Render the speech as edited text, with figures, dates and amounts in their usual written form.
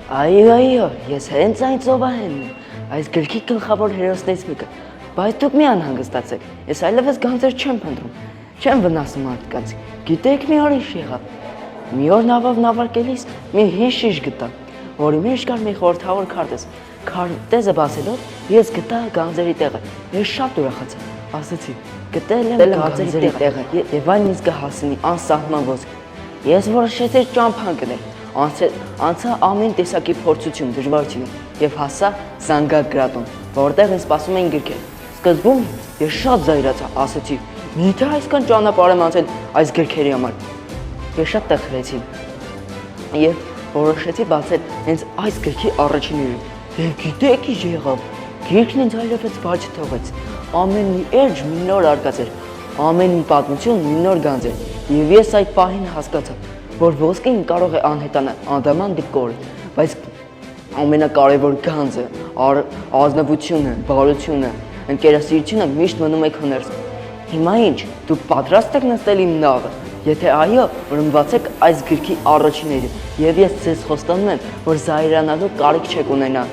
Այո, ես հենց այն ծովահենն եմ, այս գրքի գլխավոր հերոսներից մեկը, բայց դուք մի անհանգստացեք, ես այլևս գանձեր չեմ փնտրում, չեմ վնասում մարդկանց, գիտեք մի օր ինչ եղավ, մի օր նավով նավարկելիս մի հին շիշ գտա, որի մեջ կար մի խորհրդավոր քարտեզ, քարտեզը բացելով ես գտա գանձերի տեղը, ես շատ ուրախացա, ասացի, գտել եմ գանձերի տեղը եւ այն ինձ կհասնի անսահման ոսկ, ես որոշեցի ճամփան գնել, անցա ամեն տեսակի փորձություն, դժվարություն եւ հասա Զանգակրատուն, որտեղ ինձ սպասում էին գրքեր։ Սկզբում ես շատ զայրացա, ասացի. «Միթե այսքան ճանապարհ եմ անցել այս գրքերի համար»։ Ես շատ տխրեցի եւ որոշեցի բացել հենց այս գրքի առաջինը։ Եվ գիտեք ինչ եղավ։ Գիրքն ինձ այլևս բաց չթողեց։ Ամեն մի էջ մի նոր արկած էր, ամեն մի պատմություն մի նոր գանձ էր։ Եվ ես այդ պահին հասկացա, որ ոսկին կարող է անհետանալ անդաման դիպկորը, բայց ամենակարևոր գանձը, ազնվությունը, բարությունը, ընկերասիրությունը միշտ մնում է քո ներսում։ Հիմա ինչ, դուք պատրաստ եք նստել իմ նավը։ Եթե այո, ուրեմն բացեք այս գրքի առաջինները, եւ ես ձեզ խոստանում եմ, որ զայրանալու կարիք չեք ունենա։